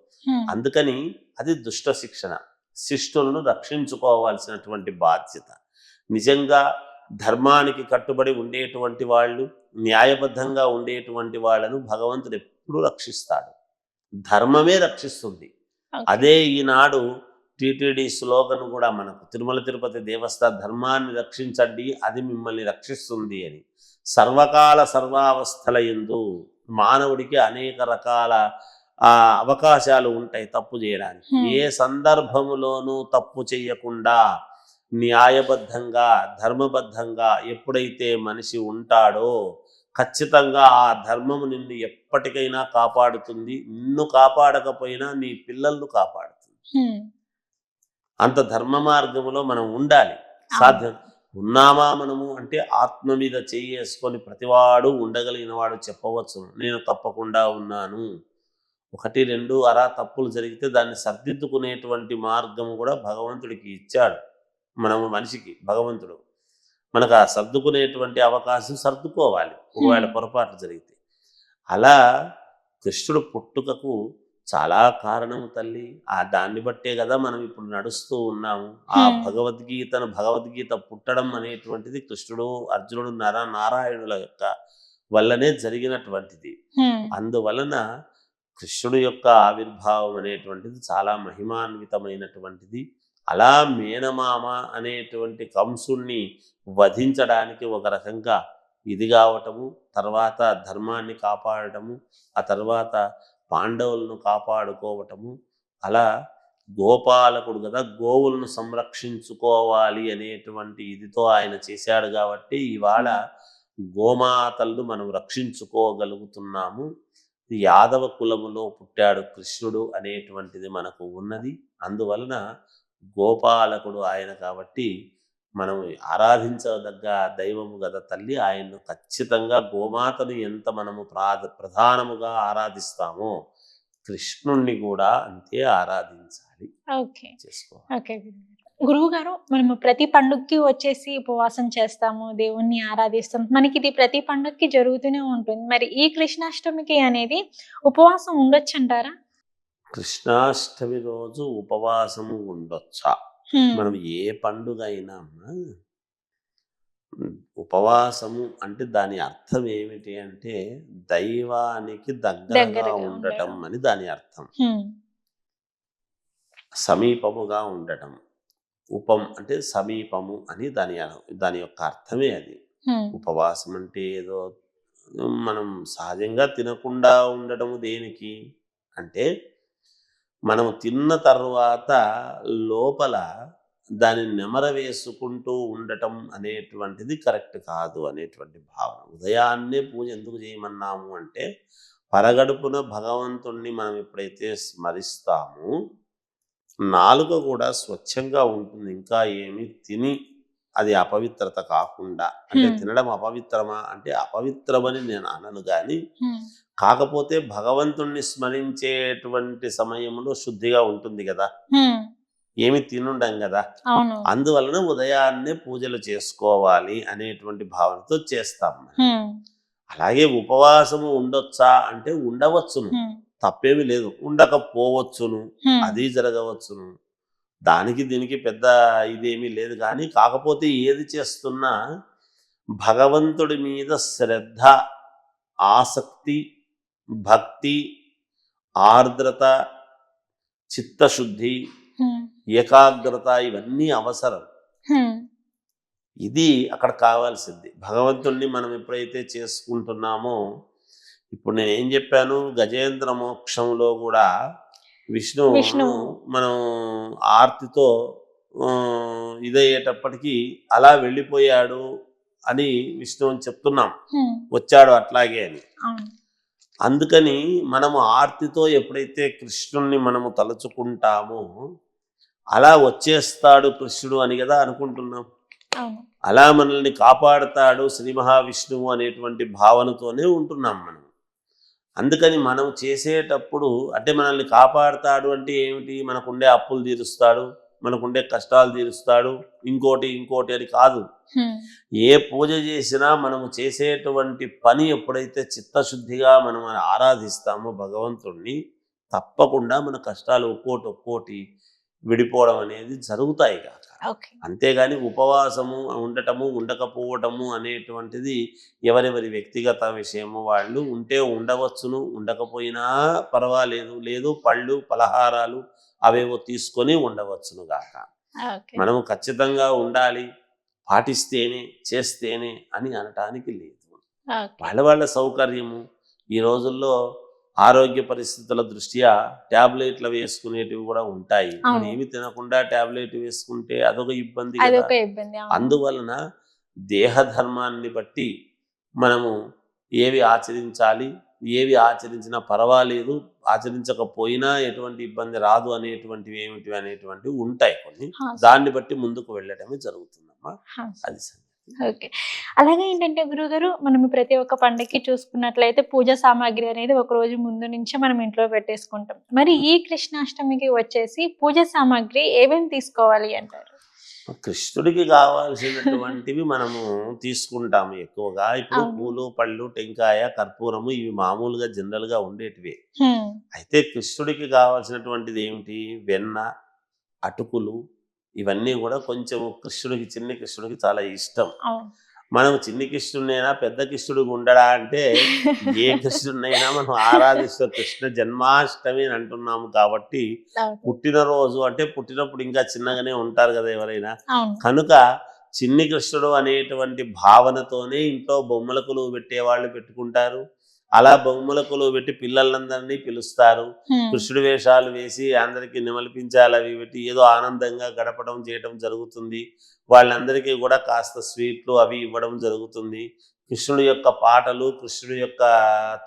అందుకని అది దుష్ట శిక్షణ. శిష్టులను రక్షించుకోవాల్సినటువంటి బాధ్యత. నిజంగా ధర్మానికి కట్టుబడి ఉండేటువంటి వాళ్ళు, న్యాయబద్ధంగా ఉండేటువంటి వాళ్ళను భగవంతుడు ఎప్పుడూ రక్షిస్తాడు. ధర్మమే రక్షిస్తుంది. అదే ఈనాడు టీటీడీ స్లోగన్ కూడా మనకు, తిరుమల తిరుపతి దేవస్థాన ధర్మాన్ని రక్షించండి, అది మిమ్మల్ని రక్షిస్తుంది అని. సర్వకాల సర్వావస్థల యందు మానవుడికి అనేక రకాల అవకాశాలు ఉంటాయి తప్పు చేయడానికి. ఏ సందర్భములోనూ తప్పు చేయకుండా న్యాయబద్ధంగా ధర్మబద్ధంగా ఎప్పుడైతే మనిషి ఉంటాడో ఖచ్చితంగా ఆ ధర్మము నిన్ను ఎప్పటికైనా కాపాడుతుంది. నిన్ను కాపాడకపోయినా నీ పిల్లలను కాపాడుతుంది. హ్మ్. అంత ధర్మ మార్గములో మనం ఉండాలి. అవును. సాధ్యం ఉన్నామా మనము అంటే ఆత్మ మీద చేసుకొని ప్రతివాడు ఉండగలిగిన వాడు చెప్పవచ్చు, నేను తప్పకుండా ఉన్నాను. 1, 2 అరా తప్పులు జరిగితే దాన్ని సర్దిద్దుకునేటువంటి మార్గం కూడా భగవంతుడికి ఇచ్చాడు. మనము మనిషికి భగవంతుడు మనకు ఆ సర్దుకునేటువంటి అవకాశం సర్దుకోవాలి ఒకవేళ హ్మ్. పొరపాటు జరిగితే. అలా కృష్ణుడు పుట్టుకకు చాలా కారణము తల్లి. ఆ దాన్ని బట్టే కదా మనం ఇప్పుడు నడుస్తూ ఉన్నాము. ఆ హ్మ్. భగవద్గీత పుట్టడం అనేటువంటిది కృష్ణుడు, అర్జునుడు, నారాయణుల యొక్క వల్లనే జరిగినటువంటిది. హ్మ్. అందువలన కృష్ణుడు యొక్క ఆవిర్భావం అనేటువంటిది చాలా మహిమాన్వితమైనటువంటిది. అలా మేనమామ అనేటువంటి కంసుణ్ణి వధించడానికి ఒక రకంగా ఇది కావటము, తర్వాత ధర్మాన్ని కాపాడటము, ఆ తర్వాత పాండవులను కాపాడుకోవటము, అలా గోపాలకుడు కదా, గోవులను సంరక్షించుకోవాలి అనేటువంటి ఇదితో ఆయన చేశాడు కాబట్టి ఇవాళ గోమాతలను మనం రక్షించుకోగలుగుతున్నాము. యాదవ కులములో పుట్టాడు కృష్ణుడు అనేటువంటిది మనకు ఉన్నది. అందువలన గోపాలకుడు ఆయన కాబట్టి మనం ఆరాధించదగ్గ దైవము గద తల్లి. ఆయన్ను ఖచ్చితంగా గోమాతను ఎంత మనము ప్రధానముగా ఆరాధిస్తామో కృష్ణుణ్ణి కూడా అంతే ఆరాధించాలి, ఓకే. చేసుకోవాలి. ఓకే గురుగారు. గురువుగారు, మనము ప్రతి పండుగకి వచ్చేసి ఉపవాసం చేస్తాము, దేవుణ్ణి ఆరాధిస్తాం. మనకిది ప్రతి పండుగకి జరుగుతూనే ఉంటుంది. మరి ఈ కృష్ణాష్టమికి అనేది ఉపవాసం ఉండొచ్చంటారా? కృష్ణాష్టమి రోజు ఉపవాసము ఉండొచ్చా? హ్మ్. మనం ఏ పండుగ అయినా ఉపవాసము అంటే దాని అర్థం ఏమిటి అంటే దైవానికి దగ్గరగా దగ్గరగా ఉండటం ఉండడం. అని దాని అర్థం. హ్మ్. సమీపముగా ఉండటం. ఉపం అంటే సమీపము అని దాని యొక్క అర్థమే అది. హ్మ్. ఉపవాసం అంటే ఏదో మనం సహజంగా తినకుండా ఉండటము దేనికి అంటే మనం తిన్న తర్వాత లోపల దాన్ని నెమరవేసుకుంటూ ఉండటం అనేటువంటిది కరెక్ట్ కాదు అనేటువంటి భావన. ఉదయాన్నే పూజ ఎందుకు చేయమన్నాము అంటే పరగడుపున భగవంతుణ్ణి మనం ఎప్పుడైతే స్మరిస్తామో నాలుక కూడా స్వచ్ఛంగా ఉంటుంది. ఇంకా ఏమి తిని అది అపవిత్రత కాకుండా. అంటే హ్మ్. తినడం అపవిత్రమా అంటే అపవిత్రమని నేను అనను గాని, హ్మ్. కాకపోతే భగవంతుణ్ణి స్మరించేటువంటి సమయంలో శుద్ధిగా ఉంటుంది గదా! హ్మ్. ఏమి తినుండం గదా! అవును. అందువలన ఉదయాన్నే పూజలు చేసుకోవాలి అనేటువంటి భావనతో చేస్తాం మనం. హ్మ్. అలాగే ఉపవాసము ఉండొచ్చా అంటే ఉండవచ్చును. హ్మ్. తప్పేమీ లేదు. ఉండకపోవచ్చును. హ్మ్. అది జరగవచ్చును. దానికి దీనికి పెద్ద ఇదేమీ లేదు గానీ, కాకపోతే ఏది చేస్తున్నా భగవంతుడి మీద శ్రద్ధ, ఆసక్తి, భక్తి, ఆర్ద్రత, చిత్తశుద్ధి, హ్మ్. ఏకాగ్రత ఇవన్నీ అవసరం. హ్మ్. ఇది అక్కడ కావాల్సింది. భగవంతుణ్ణి మనం ఎప్పుడైతే చేసుకుంటున్నామో, ఇప్పుడు నేనేం చెప్పాను, గజేంద్ర మోక్షంలో కూడా విష్ణువును విష్ణువు. మనం ఆర్తితో ఇదయ్యేటప్పటికీ అలా వెళ్ళిపోయాడు అని విష్ణువుని చెప్తున్నాం. హ్మ్. వచ్చాడు అట్లాగే అని. అవును. అందుకని మనము ఆర్తితో ఎప్పుడైతే కృష్ణుణ్ణి మనము తలుచుకుంటామో అలా వచ్చేస్తాడు కృష్ణుడు అని కదా అనుకుంటున్నాం. అవును. అలా మనల్ని కాపాడతాడు శ్రీ మహావిష్ణువు అనేటువంటి భావనతోనే ఉంటున్నాం మనం. అందుకని మనం చేసేటప్పుడు అంటే మనల్ని కాపాడతాడు అంటే ఏమిటి, మనకుండే అప్పులు తీరుస్తాడు, మనకుండే కష్టాలు తీరుస్తాడు, ఇంకోటి అని కాదు. హ్మ్. ఏ పూజ చేసినా మనము చేసేటువంటి పని ఎప్పుడైతే చిత్తశుద్ధిగా మనం ఆరాధిస్తామో భగవంతుణ్ణి, తప్పకుండా మన కష్టాలు ఒక్కోటి విడిపోవడం అనేది జరుగుతాయి కాక. ఓకే. అంతేగాని ఉపవాసము ఉండటము ఉండకపోవటము అనేటువంటిది ఎవరెవరి వ్యక్తిగత విషయము. వాళ్ళు ఉంటే ఉండవచ్చును, ఉండకపోయినా పర్వాలేదు, లేదు పళ్ళు పలహారాలు అవేవో తీసుకొని ఉండవచ్చును గాక. ఓకే. మనము ఖచ్చితంగా ఉండాలి, పాటిస్తేనే చేస్తేనే అని అనటానికి లేదు. ఓకే. వాళ్ళ సౌకర్యము. ఈ రోజుల్లో ఆరోగ్య పరిస్థితుల దృష్ట్యా టాబ్లెట్లు వేసుకునేటివి కూడా ఉంటాయి. మరి అవును. ఏమి తినకుండా టాబ్లెట్ వేసుకుంటే అదొక ఇబ్బంది కదా. అదొక ఇబ్బంది. అవును. అందువలన దేహ ధర్మాన్ని బట్టి మనము ఏవి ఆచరించాలి, ఏవి ఆచరించినా పర్వాలేదు, ఆచరించకపోయినా ఎటువంటి ఇబ్బంది రాదు అనేటువంటివి ఏమిటి అనేటువంటివి ఉంటాయి కొన్ని. హా, దాన్ని బట్టి ముందుకు వెళ్ళడమే జరుగుతుందమ్మా. హా. అది సంగతి. ఓకే. అలాగే ఏంటంటే గురుగారు, మనం ప్రతి ఒక్క పండగకి చూసుకున్నట్లయితే పూజ సామాగ్రి అనేది ఒక రోజు ముందు నుంచే మనం ఇంట్లో పెట్టేసుకుంటాం. మరి ఈ కృష్ణాష్టమికి వచ్చేసి పూజ సామాగ్రి ఏమేమి తీసుకోవాలి అంటారు? కృష్ణుడికి కావాల్సినటువంటివి మనము తీసుకుంటాము ఎక్కువగా. ఇప్పుడు అవును. పూలు, పళ్ళు, టెంకాయ, కర్పూరము ఇవి మామూలుగా జనరల్‌గా ఉండేటివే. హ్మ్. అయితే కృష్ణుడికి కావాల్సినటువంటిది ఏమిటి? వెన్న, అటుకులు ఇవన్నీ కూడా కొంచెం కృష్ణుడికి, చిన్ని కృష్ణుడికి చాలా ఇష్టం. అవును. మనం చిన్ని కృష్ణుడినైనా, పెద్ద కృష్ణుడికి ఉండడా అంటే ఏ కృష్ణుడినైనా మనం ఆరాధిస్తాం. కృష్ణ జన్మాష్టమి అని అంటున్నాము కాబట్టి అవును. పుట్టినరోజు అంటే పుట్టినప్పుడు ఇంకా చిన్నగానే ఉంటారు కదా ఎవరైనా. అవును. కనుక చిన్ని కృష్ణుడు అనేటువంటి భావనతోనే ఇంట్లో బొమ్మల కొలువు పెట్టేవాళ్ళు పెట్టుకుంటారు. అలా బొమ్మల కొలువు పెట్టి పిల్లలందరినీ పిలుస్తారు. హ్మ్. కృష్ణుడి వేషాలు వేసి అందరికీ నిమలిపించాలి అవి పెట్టి ఏదో ఆనందంగా గడపడం చేయటం జరుగుతుంది. వాళ్ళందరికీ కూడా కాస్త స్వీట్లు అవి ఇవ్వడం జరుగుతుంది. కృష్ణుడి యొక్క పాటలు, కృష్ణుడి యొక్క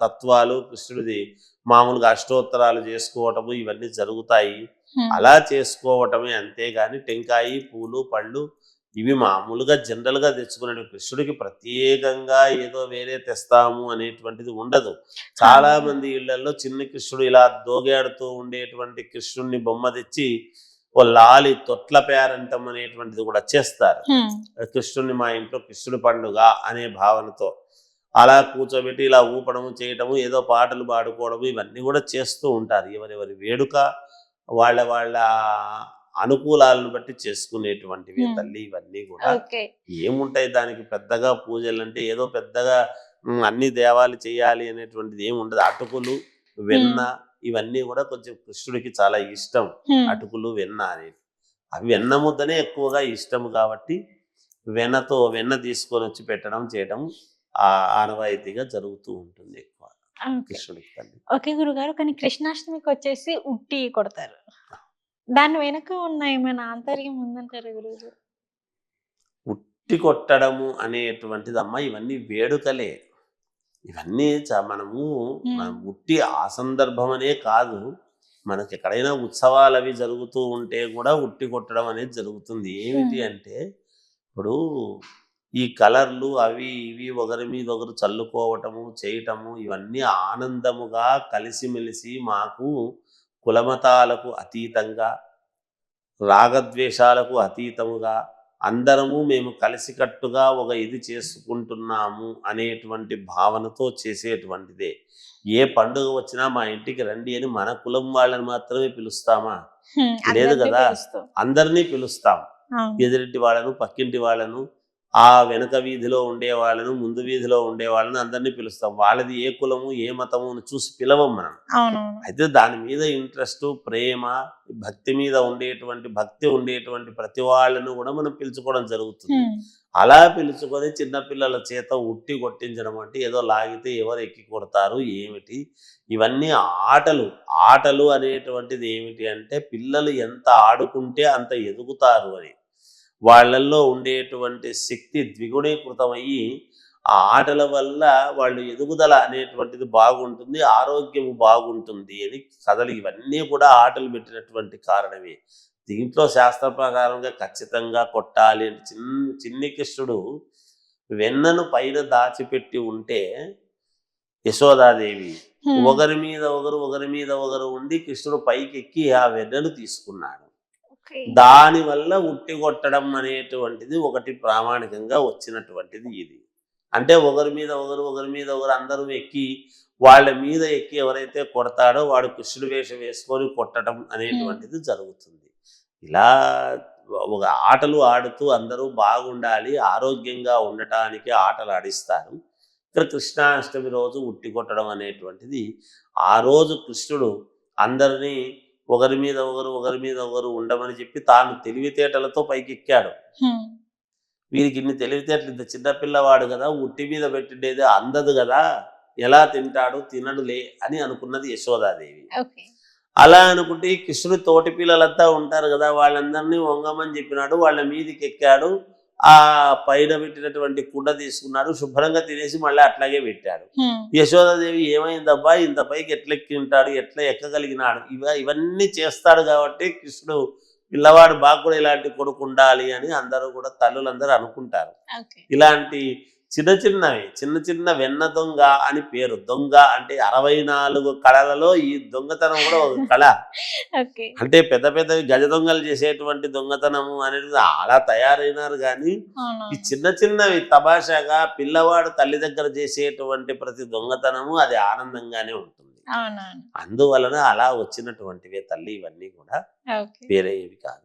తత్వాలు, కృష్ణుడిది మామూలుగా అష్టోత్తరాలు చేసుకోవటము ఇవన్నీ జరుగుతాయి. హ్మ్. అలా చేసుకోవటమే అంతేగాని టెంకాయి, పూలు, పళ్ళు ఇవి మామూలుగా జనరల్‌గా తెచ్చుకునేవి. కృష్ణుడికి ప్రత్యేకంగా ఏదో వేరే తెస్తాము అనేటువంటిది ఉండదు. చాలా అవును. మంది ఇళ్లల్లో చిన్ని కృష్ణుడు ఇలా దోగాడుతూ ఉండేటువంటి కృష్ణుడిని బొమ్మ తెచ్చి ఓ లాలి తొట్ల పేరంటం అనేటువంటిది కూడా చేస్తారు. హ్మ్. కృష్ణుడిని మా ఇంట్లో కృష్ణుడి పండుగ అనే భావనతో అలా కూర్చోబెట్టి ఇలా ఊపడము, చేయటము, ఏదో పాటలు పాడుకోవడము ఇవన్నీ కూడా చేస్తూ ఉంటారు. ఎవరెవరి వేడుక వాళ్ళ వాళ్ళ అనుకూలాలను బట్టి చేసుకునేటువంటివి హ్మ్. తల్లి ఇవన్నీ కూడా. ఓకే. ఏముంటాయి దానికి పెద్దగా పూజలంటే ఏదో పెద్దగా అన్ని దేవాలు చేయాలి అనేటువంటిది ఏమి ఉండదు. అటుకులు, వెన్న హ్మ్. ఇవన్నీ కూడా కొంచెం కృష్ణుడికి చాలా ఇష్టం. హ్మ్. అటుకులు, వెన్న అనేవి. అవి వెన్న ముద్దనే ఎక్కువగా ఇష్టం కాబట్టి వెన్న తీసుకొని వచ్చి పెట్టడం చేయడం ఆనవాయితీగా జరుగుతూ ఉంటుంది ఎక్కువ ఓకే. కృష్ణుడికి తల్లి. ఓకే గురుగారు. కానీ కృష్ణాష్టమికి వచ్చేసి ఉట్టి కొడతారు. దాని వెనక ఉన్న ఏమైనా ఆంతర్యం ఉందంటారా గురుగారు? ఉట్టి కొట్టడము అనేటువంటిదమ్మా ఇవన్నీ వేడుకలే. ఇవన్నీ మనము మనం హ్మ్. ఉట్టి ఆ సందర్భం అనే కాదు. మనకి ఎక్కడైనా ఉత్సవాలవి జరుగుతూ ఉంటే కూడా ఉట్టి కొట్టడం అనేది జరుగుతుంది. ఏమిటి హ్మ్. అంటే ఇప్పుడు ఈ కలర్లు అవి ఇవి ఒకరి మీద ఒకరు చల్లుకోవటము, చేయటము ఇవన్నీ ఆనందముగా కలిసిమెలిసి మాకు కులమతాలకు అతీతంగా, రాగద్వేషాలకు అతీతముగా అందరము మేము కలిసికట్టుగా ఒక ఇది చేసుకుంటున్నాము అనేటువంటి భావనతో చేసేటువంటిదే. ఏ పండుగ వచ్చినా మా ఇంటికి రండి అని మన కులం వాళ్ళని మాత్రమే పిలుస్తామా? హ్మ్. లేదు అందరిని కదా. పిలుస్తాం. అందరినీ పిలుస్తాం. అవును. ఎదురింటి వాళ్ళను, పక్కింటి వాళ్ళను, ఆ వెనక వీధిలో ఉండేవాళ్ళను, ముందు వీధిలో ఉండేవాళ్ళను అందరినీ పిలుస్తాం. వాళ్ళది ఏ కులము, ఏ మతము అని చూసి పిలవం మనం. అవునవును. అయితే దాని మీద ఇంట్రెస్టు, ప్రేమ, భక్తి మీద భక్తి ఉండేటువంటి ప్రతి వాళ్ళను కూడా మనం పిలుచుకోవడం జరుగుతుంది. హ్మ్. అలా పిలుచుకొని చిన్న పిల్లల చేత ఉట్టి కొట్టించడం అంటే ఏదో లాగితే ఎవరు ఎక్కి కొడతారు ఏమిటి? ఇవన్నీ ఆటలు. ఆటలు అనేటువంటిది ఏమిటి అంటే పిల్లలు ఎంత ఆడుకుంటే అంత ఎదుగుతారు అని. వాళ్ళల్లో ఉండేటువంటి శక్తి ద్విగుణీకృతమయ్యి ఆ ఆటల వల్ల వాళ్ళు ఎదుగుదల అనేటువంటిది బాగుంటుంది, ఆరోగ్యము బాగుంటుంది అని కథలు ఇవన్నీ కూడా ఆటలు పెట్టినటువంటి కారణమే. దీంట్లో శాస్త్ర ప్రకారంగా ఖచ్చితంగా కొట్టాలి అని చిన్ని కృష్ణుడు వెన్నను పైన దాచిపెట్టి ఉంటే యశోదాదేవి హ్మ్. ఒకరి మీద ఒకరు, ఒకరి మీద ఒకరు ఉండి కృష్ణుడు పైకెక్కి ఆ వెన్నను తీసుకున్నాడు. ఓకే. దానివల్ల ఉట్టి కొట్టడం అనేటువంటిది ఒకటి ప్రామాణికంగా వచ్చినటువంటిది ఇది. అంటే ఒకరి మీద ఒకరు, ఒకరి మీద ఒకరు అందరూ ఎక్కి వాళ్ళ మీద ఎక్కి ఎవరైతే కొడతాడో వాడు కృష్ణుడి వేషం వేసుకొని కొట్టడం హ్మ్. అనేటువంటిది జరుగుతుంది. ఇలా ఒక ఆటలు ఆడుతూ అందరూ బాగుండాలి, ఆరోగ్యంగా ఉండటానికి ఆటలు ఆడిస్తారు. ఇక్కడ కృష్ణాష్టమి రోజు ఉట్టి కొట్టడం అనేటువంటిది ఆ రోజు కృష్ణుడు అందరినీ ఒకరి మీద ఒకరు, ఒకరి మీద ఒకరు ఉండమని చెప్పి తాను తెలివితేటలతో పైకెక్కాడు. హ్మ్. వీరికి ఇన్ని తెలివితేటలు ఇంత చిన్న పిల్లవాడు కదా, ఉట్టి మీద పెట్టిండేది అందదు కదా, ఎలా తింటాడు తినడులే అని అనుకున్నది యశోదాదేవి. ఓకే. అలా అనుకుంటే ఈ కృష్ణుడి తోటి పిల్లలంతా ఉంటారు కదా, వాళ్ళందరినీ వంగమని చెప్పినాడు. వాళ్ళ మీదికి ఎక్కాడు. ఆ పైన పెట్టినటువంటి కుండ తీసుకున్నాడు, శుభ్రంగా తినేసి మళ్ళీ అట్లాగే పెట్టాడు. యశోదాదేవి ఏమైందబ్బా, ఇంత పైకి ఎట్లా ఎక్కింటాడు, ఎట్లా ఎక్కగలిగినాడు, ఇవన్నీ చేస్తాడు కాబట్టి కృష్ణుడు పిల్లవాడు బాగా కూడా ఇలాంటి కొడుకు ఉండాలి అని అందరూ కూడా తల్లులందరూ అనుకుంటారు. ఓకే. ఇలాంటి చిన్న చిన్న వెన్న దొంగ అని పేరు. దొంగ అంటే 64 కళలలో ఈ దొంగతనం కూడా ఒక కళ. ఓకే. అంటే పెద్ద పెద్దవి గజ దొంగలు చేసేటువంటి దొంగతనము అనేది అలా తయారైనారు కానీ ఈ చిన్నవి తమాషాగా పిల్లవాడు తల్లి దగ్గర చేసేటువంటి ప్రతి దొంగతనము అది ఆనందంగానే ఉంటుంది. అందువలన అలా వచ్చినటువంటివే తల్లి, ఇవన్నీ కూడా వేరే ఏవి కాదు.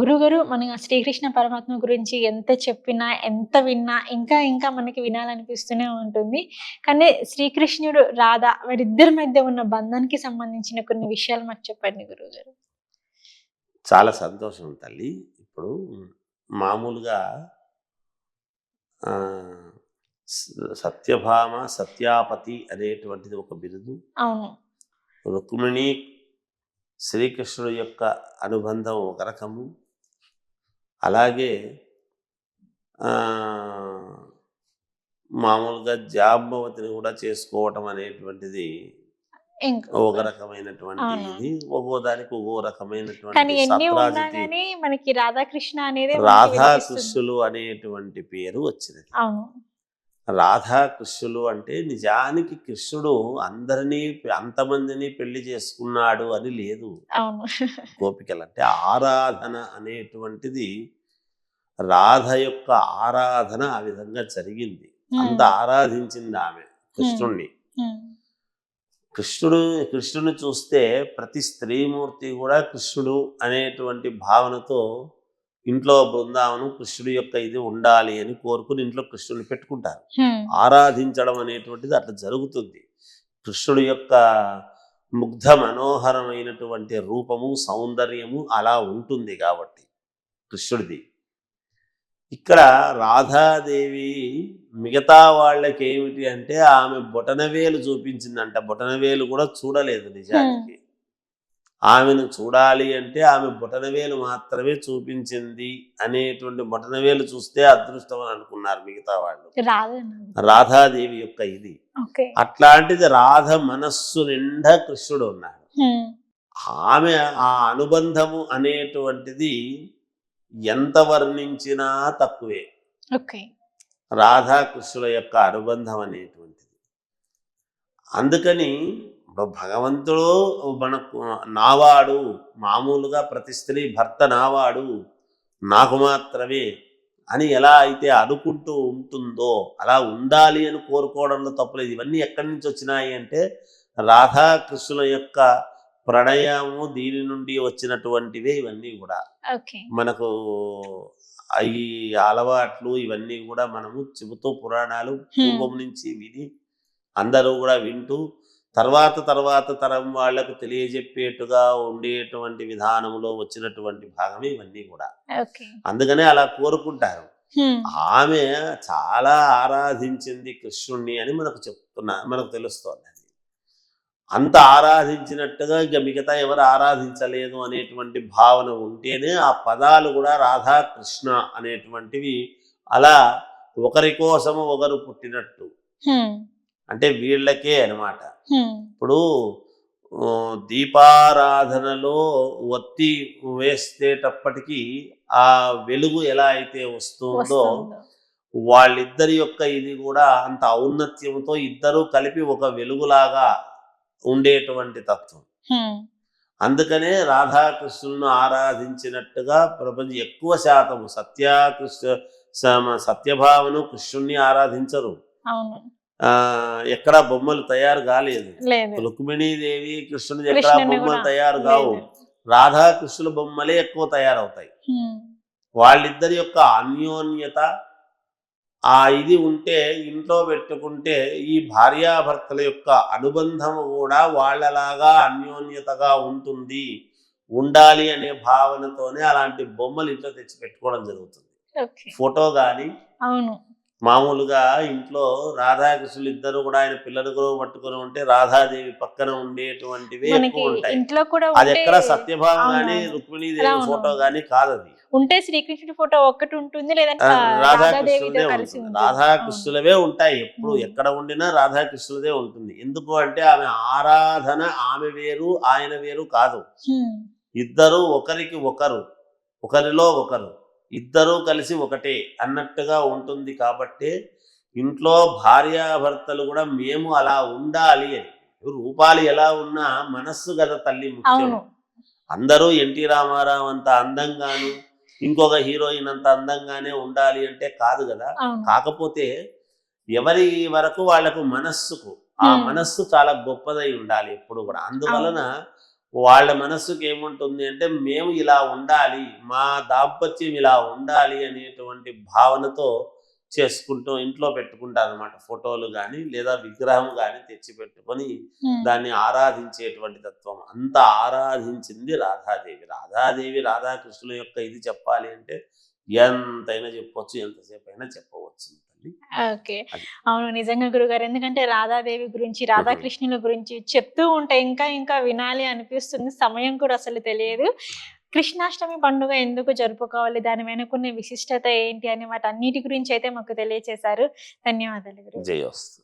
గురుగారు, మన శ్రీకృష్ణ పరమాత్మ గురించి ఎంత చెప్పినా ఎంత విన్నా ఇంకా ఇంకా మనకి వినాలనిపిస్తూనే ఉంటుంది. కానీ శ్రీకృష్ణుడు రాధ వారిద్దరి మధ్య ఉన్న బంధానికి సంబంధించిన కొన్ని విషయాలు మాకు చెప్పండి గురుగారు. చాలా సంతోషం తల్లి. ఇప్పుడు మామూలుగా సత్యభామ సత్యాపతి అనేటువంటిది ఒక బిరుదు. అవును. రుక్మిణి శ్రీకృష్ణుడు యొక్క అనుబంధం ఒక రకము. అలాగే మామూలుగా జాంబవతిని కూడా చేసుకోవటం అనేటువంటిది ఒక రకమైనటువంటి ఇది. ఒక్కో దానికి ఒక్కో రకమైనటువంటి మనకి రాధాకృష్ణ అనేది రాధాకృష్ణులు అనేటువంటి పేరు వచ్చినది. రాధాకృష్ణులు అంటే నిజానికి కృష్ణుడు అంతమందిని పెళ్లి చేసుకున్నాడు అని లేదు. గోపికలు అంటే ఆరాధన అనేటువంటిది, రాధ యొక్క ఆరాధన ఆ విధంగా జరిగింది. అంత ఆరాధించింది ఆమె కృష్ణుణ్ణి. కృష్ణుని చూస్తే ప్రతి స్త్రీమూర్తి కూడా కృష్ణుడు అనేటువంటి భావనతో ఇంట్లో బృందావనం కృష్ణుడి యొక్క ఇది ఉండాలి అని కోరుకుని ఇంట్లో కృష్ణుని పెట్టుకుంటారు. ఆరాధించడం అనేటువంటిది అట్లా జరుగుతుంది. కృష్ణుడి యొక్క ముగ్ధ మనోహరమైనటువంటి రూపము సౌందర్యము అలా ఉంటుంది కాబట్టి కృష్ణుడిది. ఇక్కడ రాధాదేవి మిగతా వాళ్ళకి ఏమిటి అంటే ఆమె బొటనవేలు చూపించిందంట. బొటనవేలు కూడా చూడలేదు నిజానికి. ఆమెను చూడాలి అంటే ఆమె బొటనవేలు మాత్రమే చూపించింది అనేటువంటి, బొటనవేలు చూస్తే అదృష్టం అని అనుకున్నారు మిగతా వాళ్ళు. రాధాదేవి యొక్క ఇది అట్లాంటిది. రాధ మనస్సు నిండా కృష్ణుడు ఉన్నాడు. ఆమె ఆ అనుబంధము అనేటువంటిది ఎంత వర్ణించినా తక్కువే. రాధాకృష్ణుల యొక్క అనుబంధం అనేటువంటిది. అందుకని భగవంతుడు మనకు నావాడు, మామూలుగా ప్రతి స్త్రీ భర్త నావాడు నాకు మాత్రమే అని ఎలా అయితే అనుకుంటూ ఉంటుందో అలా ఉండాలి అని కోరుకోవడంలో తప్పులేదు. ఇవన్నీ ఎక్కడి నుంచి వచ్చినాయి అంటే రాధాకృష్ణుల యొక్క ప్రణయము, దీని నుండి వచ్చినటువంటివే ఇవన్నీ కూడా. మనకు ఈ అలవాట్లు ఇవన్నీ కూడా మనము చెబుతూ పురాణాలు పూర్వం నుంచి విని అందరూ కూడా వింటూ తర్వాత తరం వాళ్లకు తెలియజెప్పేట్టుగా ఉండేటువంటి విధానంలో వచ్చినటువంటి భాగమే ఇవన్నీ కూడా. అందుకనే అలా కోరుకుంటారు. ఆమె చాలా ఆరాధించింది కృష్ణుణ్ణి అని మనకు తెలుస్తోంది. అంత ఆరాధించినట్టుగా ఇక మిగతా ఎవరు ఆరాధించలేదు అనేటువంటి భావన ఉంటేనే ఆ పదాలు కూడా రాధాకృష్ణ అనేటువంటివి అలా ఒకరి కోసము ఒకరు పుట్టినట్టు, అంటే వీళ్ళకే అన్నమాట. ఇప్పుడు దీపారాధనలో ఒత్తి వేసేటప్పటికీ ఆ వెలుగు ఎలా అయితే వస్తుందో వాళ్ళిద్దరి యొక్క ఇది కూడా అంత ఔన్నత్యంతో ఇద్దరూ కలిపి ఒక వెలుగులాగా ఉండేటువంటి తత్వం. అందుకనే రాధాకృష్ణులను ఆరాధించినట్టుగా ప్రపంచం ఎక్కువ శాతము సత్యభావను కృష్ణుణ్ణి ఆరాధించరు. ఎక్కడా బొమ్మలు తయారు కాలేదు. రుక్మిణీదేవి కృష్ణుడి ఎక్కడా బొమ్మలు తయారు కావు. రాధాకృష్ణుల బొమ్మలే ఎక్కువ తయారవుతాయి. వాళ్ళిద్దరి యొక్క అన్యోన్యత ఆ ఇది ఉంటే ఇంట్లో పెట్టుకుంటే ఈ భార్యాభర్తల యొక్క అనుబంధము కూడా వాళ్ళలాగా అన్యోన్యతగా ఉండాలి అనే భావనతోనే అలాంటి బొమ్మలు ఇంట్లో తెచ్చి పెట్టుకోవడం జరుగుతుంది. ఫోటో కానీ మామూలుగా ఇంట్లో రాధాకృష్ణులు ఇద్దరు కూడా ఆయన పిల్లలు పట్టుకొని ఉంటే రాధాదేవి పక్కన ఉండేటువంటివే మనకి ఎక్కువ ఉంటాయి. ఇంట్లో కూడా అది ఉంటే ఎక్కడ సత్యభామ గాని అవునవును. రుక్మిణీదేవి అవును. ఫోటో గాని కాదది. ఉంటే శ్రీకృష్ణుడి ఫోటో ఒక్కటి ఉంటుంది, లేదంటే రాధాదేవితో రాధాకృష్ణులదే కలిసి ఉంటుంది. ఉంటుంది. అవును. రాధాకృష్ణులవే ఉంటాయి. ఎప్పుడు ఉమ్. ఎక్కడ ఉండినా రాధాకృష్ణులదే ఉంటుంది. ఎందుకు అంటే ఆమె ఆరాధన ఆమె వేరు, ఆయన వేరు కాదు. ఉమ్. ఇద్దరు ఒకరికి ఒకరు, ఒకరిలో ఒకరు, ఇద్దరూ కలిసి ఒకటే అన్నట్టుగా ఉంటుంది. కాబట్టి ఇంట్లో భార్యాభర్తలు కూడా మేము అలా ఉండాలి అని. రూపాలు ఎలా ఉన్నా మనస్సు కదా తల్లి ముఖ్యం. అవును. అందరూ ఎన్టీ రామారావు అంత అందంగాను, ఇంకొక హీరోయిన్ అంత అందంగానే ఉండాలి అంటే కాదు కదా. అవును. కాకపోతే ఎవరి వరకు వాళ్ళకు మనస్సుకు ఆ ఉమ్. మనస్సు చాలా గొప్పదై ఉండాలి ఎప్పుడు కూడా. అవును. అందువలన వాళ్ళ మనస్సుకి ఏముంటుంది అంటే మేము ఇలా ఉండాలి, మా దాంపత్యం ఇలా ఉండాలి అనేటువంటి భావనతో చేసుకుంటూ ఇంట్లో పెట్టుకుంటారు అనమాట. ఫోటోలు కానీ లేదా విగ్రహం కానీ తెచ్చి పెట్టుకొని ఉమ్. దాన్ని ఆరాధించేటువంటి తత్వం. అంత ఆరాధించింది రాధాదేవి. రాధాదేవి రాధాకృష్ణుల యొక్క ఇది చెప్పాలి అంటే ఎంతైనా చెప్పొచ్చు, ఎంతసేపు అయినా చెప్పవచ్చు తల్లి. ఓకే. అది. అవును. నిజంగా గురుగారు. ఎందుకంటే రాధాదేవి గురించి, రాధాకృష్ణుల గురించి చెప్తూ ఉంటే ఇంకా ఇంకా వినాలి అనిపిస్తుంది. సమయం కూడా అసలు తెలియదు. కృష్ణాష్టమి పండుగ ఎందుకు జరుపుకోవాలి? దాని వెనుకున్న విశిష్టత ఏంటి అని వాటన్నిటి గురించి అయితే మాకు తెలియచేశారు. ధన్యవాదాలు గురుగారు. జయోస్తు.